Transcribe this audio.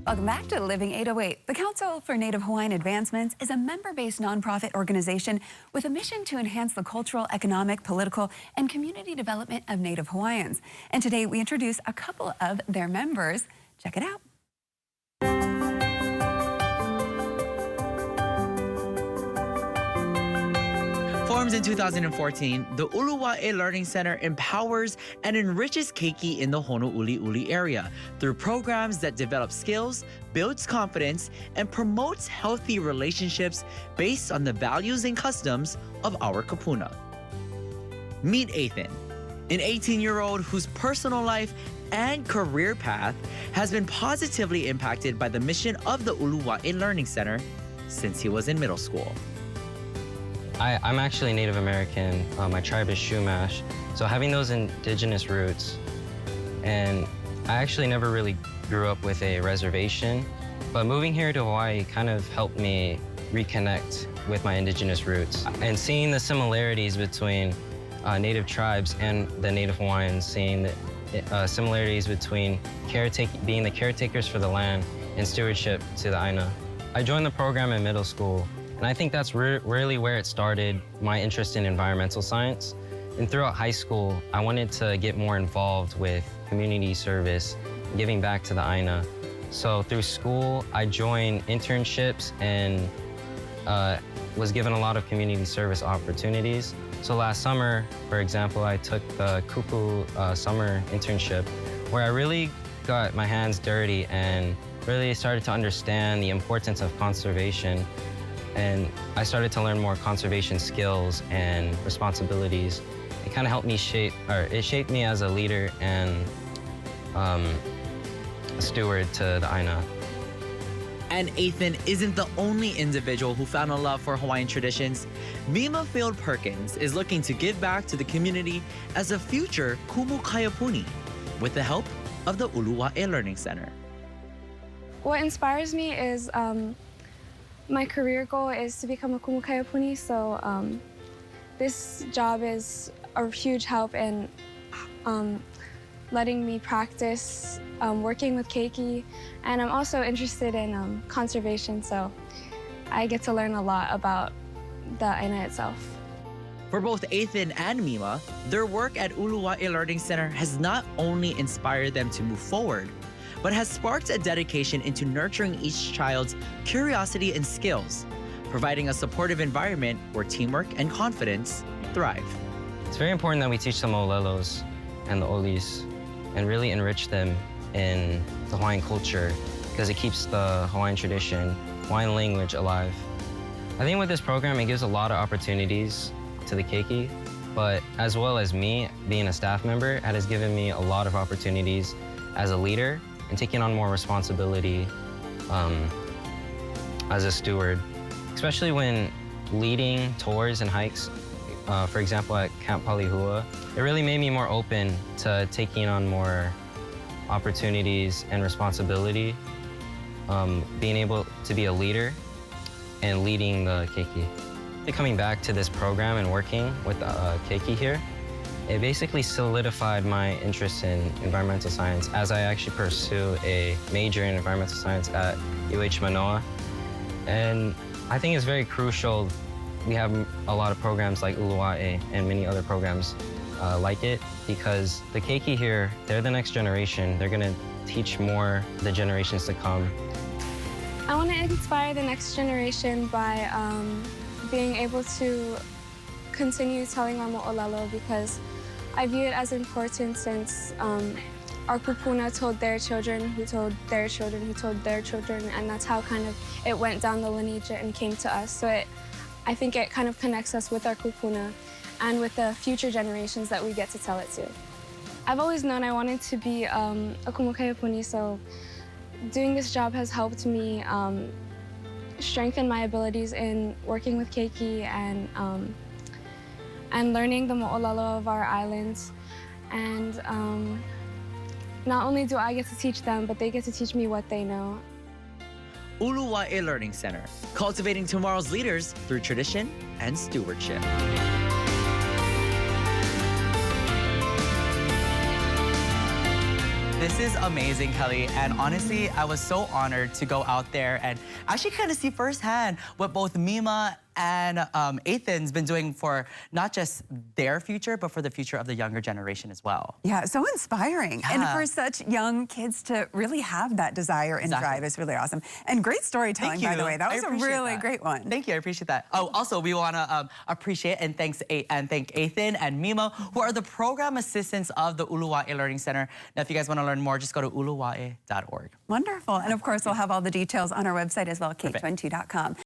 Welcome back to Living 808. The Council for Native Hawaiian Advancements is a member-based nonprofit organization with a mission to enhance the cultural, economic, political, and community development of Native Hawaiians. And today we introduce a couple of their members. Check it out. Formed in 2014, the Uluwa'e Learning Center empowers and enriches keiki in the Honouliuli area through programs that develop skills, builds confidence, and promotes healthy relationships based on the values and customs of our kupuna. Meet Ethan, an 18-year-old whose personal life and career path has been positively impacted by the mission of the Uluwa'e Learning Center since he was in middle school. I'm actually Native American. My tribe is Chumash. So having those indigenous roots, and I actually never really grew up with a reservation, but moving here to Hawaii kind of helped me reconnect with my indigenous roots. And seeing the similarities between Native tribes and the Native Hawaiians, seeing the similarities between being the caretakers for the land and stewardship to the Aina. I joined the program in middle school, and I think that's really where it started, my interest in environmental science. And throughout high school, I wanted to get more involved with community service, giving back to the Aina. So through school, I joined internships and was given a lot of community service opportunities. So last summer, for example, I took the Kupu summer internship, where I really got my hands dirty and really started to understand the importance of conservation. And I started to learn more conservation skills and responsibilities. It kind of helped me it shaped me as a leader and a steward to the Aina. And Ethan isn't the only individual who found a love for Hawaiian traditions. Mima Field Perkins is looking to give back to the community as a future Kumu Kaiapuni with the help of the Uluwa'e Learning Center. What inspires me is my career goal is to become a Kumu Kaiapuni, so this job is a huge help in letting me practice working with keiki, and I'm also interested in conservation, so I get to learn a lot about the Aina itself. For both Ethan and Mima, their work at Uluwa'e Learning Center has not only inspired them to move forward, but has sparked a dedication into nurturing each child's curiosity and skills, providing a supportive environment where teamwork and confidence thrive. It's very important that we teach the mo'olelos and the olis and really enrich them in the Hawaiian culture, because it keeps the Hawaiian tradition, Hawaiian language alive. I think with this program, it gives a lot of opportunities to the keiki, but as well as me being a staff member, it has given me a lot of opportunities as a leader and taking on more responsibility as a steward, especially when leading tours and hikes. For example, at Camp Palihua, it really made me more open to taking on more opportunities and responsibility, being able to be a leader and leading the keiki. Coming back to this program and working with keiki here, it basically solidified my interest in environmental science as I actually pursue a major in environmental science at UH Manoa. And I think it's very crucial. We have a lot of programs like Uluwa'e and many other programs like it, because the keiki here, they're the next generation. They're gonna teach more the generations to come. I want to inspire the next generation by being able to continue telling our mo'olelo, because I view it as important since our kupuna told their children, who told their children, who told their children, and that's how kind of it went down the lineage and came to us. So I think it kind of connects us with our kupuna and with the future generations that we get to tell it to. I've always known I wanted to be a Kumu Kaiapuni, so doing this job has helped me strengthen my abilities in working with keiki and learning the mo'olelo of our islands. And not only do I get to teach them, but they get to teach me what they know. Uluwa'e Learning Center, cultivating tomorrow's leaders through tradition and stewardship. this is amazing, Kelly. And honestly, I was so honored to go out there and actually kind of see firsthand what both Mima and Ethan's been doing for not just their future, but for the future of the younger generation as well. Yeah, so inspiring. And Yeah. for such young kids to really have that desire and Exactly. drive is really awesome. And great storytelling, Thank you. by the way. That I was a appreciate really that. great one. Thank you, I appreciate that. Oh, also, we want to appreciate and thank Ethan and Mima, who are the program assistants of the Uluwa'e Learning Center. Now, if you guys want to learn more, just go to uluwa'e.org. Wonderful. And of course, we'll have all the details on our website as well, K22.com.